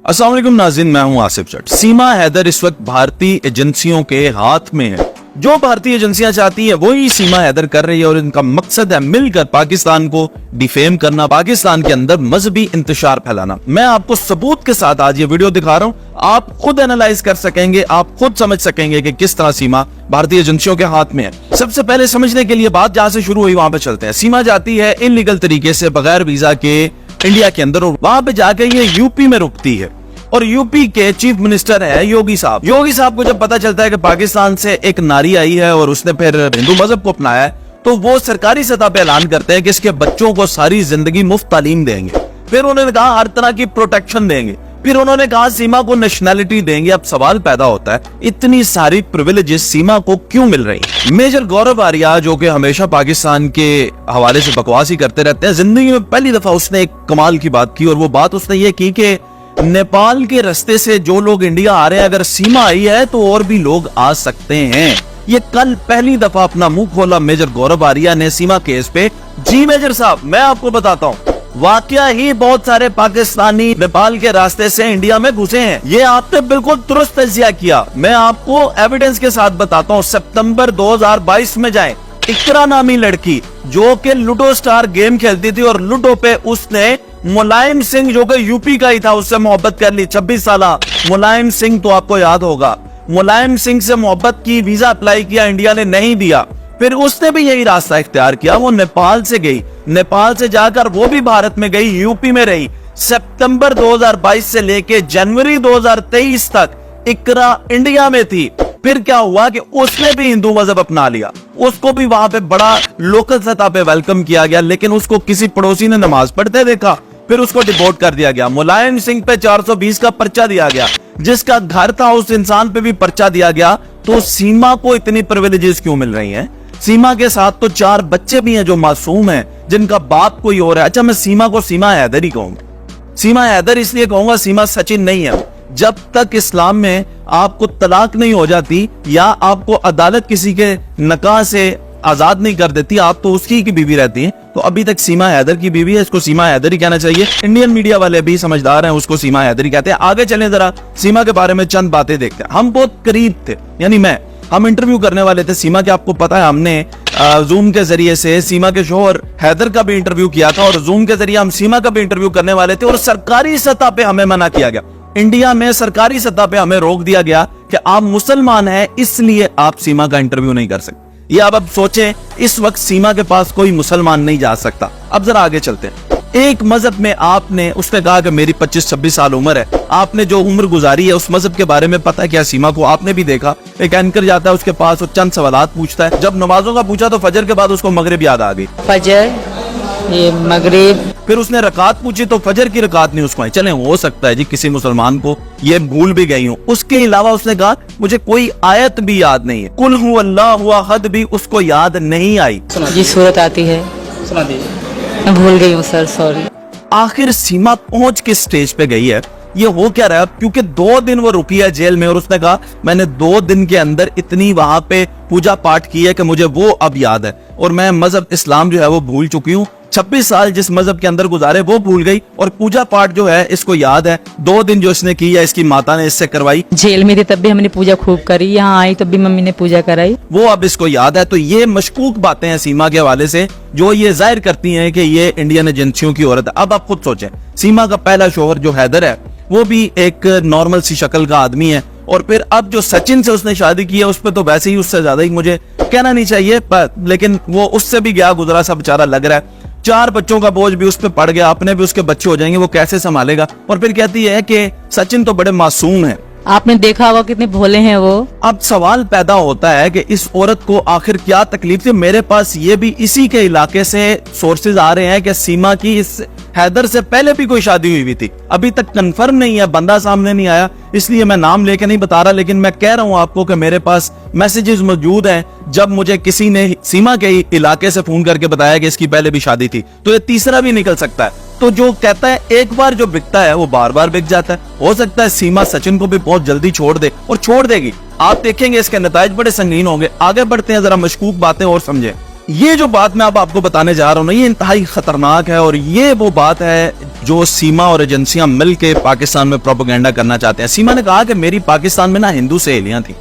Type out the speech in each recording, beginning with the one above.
अस्सलाम वालेकुम नाज़रीन, मैं हूं आसिफ जट। सीमा हैदर इस वक्त भारतीय एजेंसियों के हाथ में है। जो भारतीय एजेंसियां चाहती है वही सीमा हैदर कर रही है और इनका मकसद है मिलकर पाकिस्तान को डिफेम करना, पाकिस्तान के अंदर मजहबी इंतशार फैलाना। मैं आपको सबूत के साथ आज ये वीडियो दिखा रहा हूं, आप खुद एनालाइज कर सकेंगे, आप खुद समझ सकेंगे कि किस तरह सीमा भारतीय एजेंसियों के हाथ में है। सबसे पहले समझने के लिए बात जहां से शुरू हुई वहां पे चलते हैं। सीमा जाती है इनलीगल तरीके से बगैर वीजा के इंडिया के अंदर और वहां पे जाके ये यूपी में रुकती है और यूपी के चीफ मिनिस्टर है योगी साहब। योगी साहब को जब पता चलता है कि पाकिस्तान से एक नारी आई है और उसने फिर हिंदू मजहब को अपनाया है, तो वो सरकारी सतह पे ऐलान करते हैं कि इसके बच्चों को सारी जिंदगी मुफ्त तालीम देंगे। फिर उन्होंने कहा हर तरह की प्रोटेक्शन देंगे। फिर उन्होंने कहा सीमा को नेशनैलिटी देंगे। अब सवाल पैदा होता है इतनी सारी प्रिविलेजेस सीमा को क्यों मिल रही है? मेजर गौरव आर्या जो कि हमेशा पाकिस्तान के हवाले से बकवास ही करते रहते हैं, जिंदगी में पहली दफा उसने एक कमाल की बात की और वो बात उसने ये की कि नेपाल के रास्ते से जो लोग इंडिया आ रहे हैं, अगर सीमा आई है तो और भी लोग आ सकते हैं। ये कल पहली दफा अपना मुंह खोला मेजर गौरव आर्या ने सीमा केस पे। जी मेजर साहब, मैं आपको बताता हूँ, वाकया ही बहुत सारे पाकिस्तानी नेपाल के रास्ते से इंडिया में घुसे हैं। ये आपने बिल्कुल दुरुस्त तज्जिया किया। मैं आपको एविडेंस के साथ बताता हूँ। सितंबर 2022 में जाएं, इकरा नामी लड़की जो कि लूडो स्टार गेम खेलती थी और लूडो पे उसने मुलायम सिंह जो कि यूपी का ही था उससे मोहब्बत कर ली। 26 साल मुलायम सिंह, तो आपको याद होगा, मुलायम सिंह से मोहब्बत की, वीजा अप्लाई किया, इंडिया ने नहीं दिया। फिर उसने भी यही रास्ता इख्तियार किया, वो नेपाल से गई, नेपाल से जाकर वो भी भारत में गई, यूपी में रही। सितंबर 2022 से लेके जनवरी 2023 तक इकरा इंडिया में थी। फिर क्या हुआ कि उसने भी हिंदू मजहब अपना लिया, उसको भी वहां पे बड़ा लोकल सतह पे वेलकम किया गया, लेकिन उसको किसी पड़ोसी ने नमाज पढ़ते देखा, फिर उसको डिपोर्ट कर दिया गया। मुलायम सिंह पे 420 का पर्चा दिया गया, जिसका घर था उस इंसान पे भी पर्चा दिया गया। तो सीमा को इतनी प्रिविलेजेस क्यों मिल रही हैं? सीमा के साथ तो 4 बच्चे भी हैं जो मासूम हैं, जिनका बाप कोई और है। अच्छा, मैं सीमा को सीमा हैदर ही कहूंगा। सीमा हैदर इसलिए कहूंगा, सीमा सचिन नहीं है। जब तक इस्लाम में आपको तलाक नहीं हो जाती या आपको अदालत किसी के निकाह से आजाद नहीं कर देती, आप तो उसकी की बीवी रहती हैं। तो अभी तक सीमा हैदर की बीवी है, इसको सीमा हैदर ही कहना चाहिए। इंडियन मीडिया वाले भी समझदार हैं, उसको सीमा हैदर ही कहते हैं। आगे चलें, जरा सीमा के बारे में चंद बातें देखते हैं। हम बहुत करीब थे, यानी हम इंटरव्यू करने वाले थे सीमा के। आपको पता है हमने जूम के जरिए से सीमा के शोहर हैदर का भी इंटरव्यू किया था और जूम के जरिए हम सीमा का भी इंटरव्यू करने वाले थे और सरकारी सतह पे हमें मना किया गया। इंडिया में सरकारी सतह पे हमें रोक दिया गया कि आप मुसलमान हैं, इसलिए आप सीमा का इंटरव्यू नहीं कर सकते। ये अब सोचें, इस वक्त सीमा के पास कोई मुसलमान नहीं जा सकता। अब जरा आगे चलते हैं। एक मजहब में आपने, उसने कहा कि मेरी 25-26 साल उम्र है, आपने जो उम्र गुजारी है उस मजहब के बारे में पता है क्या? सीमा को आपने भी देखा, एक एंकर जाता है उसके पास, वो चंद सवालात पूछता है। जब नमाजों का पूछा तो फजर के बाद उसको मगरिब याद आ गई। फजर, ये मगरिब। फिर उसने रकात पूछी तो फजर की रकात नहीं उसको आई। चले, हो सकता है जी किसी मुसलमान को ये भूल भी गई हूँ। उसके अलावा उसने कहा मुझे कोई आयत भी याद नहीं है, कुल हु अल्लाहु अहद भी उसको याद नहीं आई। जी सूरत आती है, सुना दीजिए। मैं भूल गई हूँ सर, सॉरी। आखिर सीमा पहुंच किस स्टेज पे गई है? ये हो क्या रहा है? क्योंकि 2 दिन वो रुकी है जेल में और उसने कहा मैंने 2 दिन के अंदर इतनी वहां पे पूजा पाठ की है कि मुझे वो अब याद है और मैं मजहब इस्लाम जो है वो भूल चुकी हूँ। 26 साल जिस मजहब के अंदर गुजारे वो भूल गई और पूजा पाठ जो है इसको याद है। 2 दिन जो इसने की है इसकी माता ने इससे करवाई। जेल में थी तब भी हमने पूजा खूब करी, यहाँ आई तब भी मम्मी ने पूजा कराई, वो अब इसको याद है। तो ये मशकूक बातें हैं सीमा के हवाले से जो ये जाहिर करती हैं कि ये इंडियन एजेंसियों की औरत है। अब आप खुद सोचें, सीमा का पहला शोहर जो हैदर है वो भी एक नॉर्मल सी शक्ल का आदमी है और फिर अब जो सचिन से उसने शादी की है उस पर तो वैसे ही उससे ज्यादा ही मुझे कहना नहीं चाहिए, पर लेकिन वो उससे भी गया गुजरा सा बेचारा लग रहा है। 4 बच्चों का बोझ भी उस पर पड़ गया, अपने भी उसके बच्चे हो जाएंगे, वो कैसे संभालेगा? और फिर कहती है कि सचिन तो बड़े मासूम है। आपने देखा होगा कितने भोले हैं वो। अब सवाल पैदा होता है कि इस औरत को आखिर क्या तकलीफ थी? मेरे पास ये भी इसी के इलाके से सोर्सेज आ रहे हैं कि सीमा की इस हैदर से पहले भी कोई शादी हुई थी। अभी तक कंफर्म नहीं है, बंदा सामने नहीं आया, इसलिए मैं नाम लेके नहीं बता रहा, लेकिन मैं कह रहा हूं आपको कि मेरे पास मैसेजेस मौजूद हैं जब मुझे किसी ने सीमा के इलाके से फोन करके बताया कि इसकी पहले भी शादी थी। तो ये तीसरा भी निकल सकता है। तो जो कहता है एक बार जो बिकता है वो बार बार बिक जाता है। हो सकता है सीमा सचिन को भी बहुत जल्दी छोड़ दे और छोड़ देगी। आप देखेंगे इसके नताइज बड़े संगीन होंगे। आगे बढ़ते हैं, जरा मशकूक बातें और समझें। ये जो बात मैं अब आपको बताने जा रहा हूं ना, ये इंतहाई खतरनाक है और ये वो बात है जो सीमा और एजेंसियां मिलके पाकिस्तान में प्रोपेगेंडा करना चाहते हैं। सीमा ने कहा कि मेरी पाकिस्तान में ना हिंदू सहेलियां थी,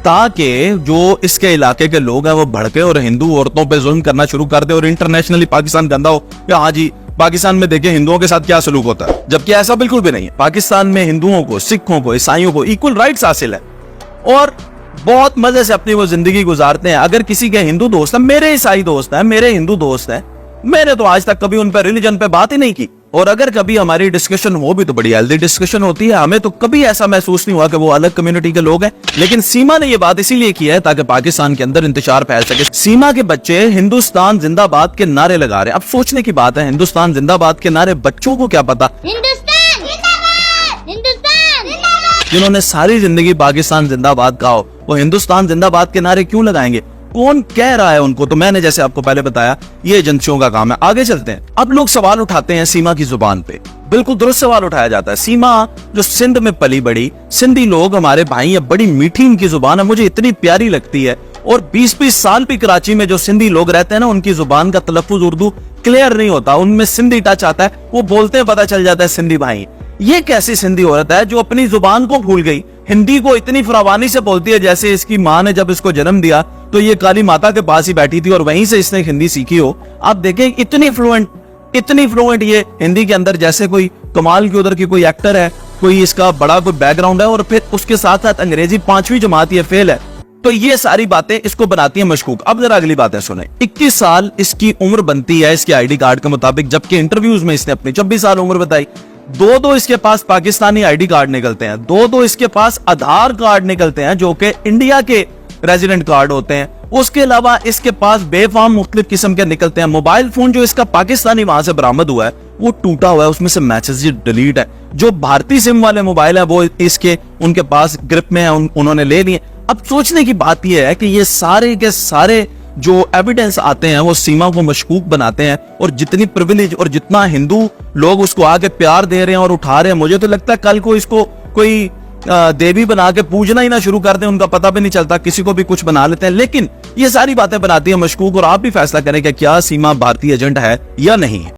ताकि जो इसके इलाके के लोग हैं वो भड़के और हिंदू औरतों पे जुल्म करना शुरू कर दे और इंटरनेशनली पाकिस्तान गंदा हो कि हाँ जी पाकिस्तान में देखें हिंदुओं के साथ क्या सलूक होता है, जबकि ऐसा बिल्कुल भी नहीं है। पाकिस्तान में हिंदुओं को, सिखों को, ईसाइयों को इक्वल राइट्स हासिल है और बहुत मजे से अपनी वो जिंदगी गुजारते हैं। अगर किसी के हिंदू दोस्त है, मेरे ईसाई दोस्त है, मेरे हिंदू दोस्त है, मैंने तो आज तक कभी उन पर रिलीजन पे बात ही नहीं की, और अगर कभी हमारी डिस्कशन हो भी तो बड़ी हेल्दी डिस्कशन होती है। हमें तो कभी ऐसा महसूस नहीं हुआ कि वो अलग कम्युनिटी के लोग हैं। लेकिन सीमा ने ये बात इसीलिए की है ताकि पाकिस्तान के अंदर इंतशार फैल सके। सीमा के बच्चे हिंदुस्तान जिंदाबाद के नारे लगा रहे हैं। अब सोचने की बात है, हिंदुस्तान जिंदाबाद के नारे बच्चों को क्या पता, हिंदुस्तान जिंदाबाद, हिंदुस्तान जिंदाबाद। जिन्होंने सारी जिंदगी पाकिस्तान जिंदाबाद कहा हो, वो हिंदुस्तान जिंदाबाद के नारे क्यों लगाएंगे? कौन कह रहा है उनको? तो मैंने जैसे आपको पहले बताया, ये एजेंसियों का काम है। आगे चलते हैं। अब लोग सवाल उठाते हैं सीमा की जुबान पे, बिल्कुल दुरुस्त सवाल उठाया जाता है। सीमा जो सिंध में पली बड़ी, सिंधी लोग हमारे भाई है, बड़ी मीठी इनकी जुबान है, मुझे इतनी प्यारी लगती है। और 20-20 साल भी कराची में जो सिंधी लोग रहते हैं ना, उनकी जुबान का तलफ्फुज उर्दू क्लियर नहीं होता, उनमें सिंधी टच आता है, वो बोलते हैं पता चल जाता है सिंधी भाई। ये कैसी सिंधी औरत है जो अपनी जुबान को भूल गई, हिंदी को इतनी फरावानी से बोलती है जैसे इसकी माँ ने जब इसको जन्म दिया तो ये काली माता के पास ही बैठी थी और वहीं से इसने हिंदी सीखी हो। आप देखें इतनी फ्लुएंट ये हिंदी के अंदर, जैसे कोई कमाल की उधर की कोई एक्टर है, कोई इसका बड़ा कोई बैकग्राउंड है और फिर उसके साथ साथ अंग्रेजी 5वीं जमात ये फेल है। तो ये सारी बातें इसको बनाती है मशकूक। अब जरा अगली बातें सुने। 21 साल इसकी उम्र बनती है इसके आईडी कार्ड के मुताबिक, जबकि इंटरव्यूज में इसने अपनी 26 साल उम्र बताई। दो इसके पास पाकिस्तानी आईडी कार्ड निकलते हैं, दो इसके पास आधार कार्ड निकलते हैं जो कि इंडिया के रेजिडेंट कार्ड होते हैं। उसके अलावा इसके पास बेफाम मुख्तलिफ किस्म के निकलते हैं। मोबाइल फोन जो इसका पाकिस्तानी वहां से बरामद हुआ है वो टूटा हुआ है, उसमें से मैसेज डिलीट है। जो भारतीय सिम वाले मोबाइल है वो इसके उनके पास ग्रिप में है, उन्होंने ले लिए। अब सोचने की बात यह है कि ये सारे के सारे जो एविडेंस आते हैं वो सीमा को मशकूक बनाते हैं, और जितनी प्रिविलेज और जितना हिंदू लोग उसको आके प्यार दे रहे हैं और उठा रहे हैं, मुझे तो लगता है कल को इसको कोई देवी बना के पूजना ही ना शुरू कर दें, उनका पता भी नहीं चलता, किसी को भी कुछ बना लेते हैं। लेकिन ये सारी बातें बनाती है मशकूक, और आप भी फैसला करें कि क्या सीमा भारतीय एजेंट है या नहीं है।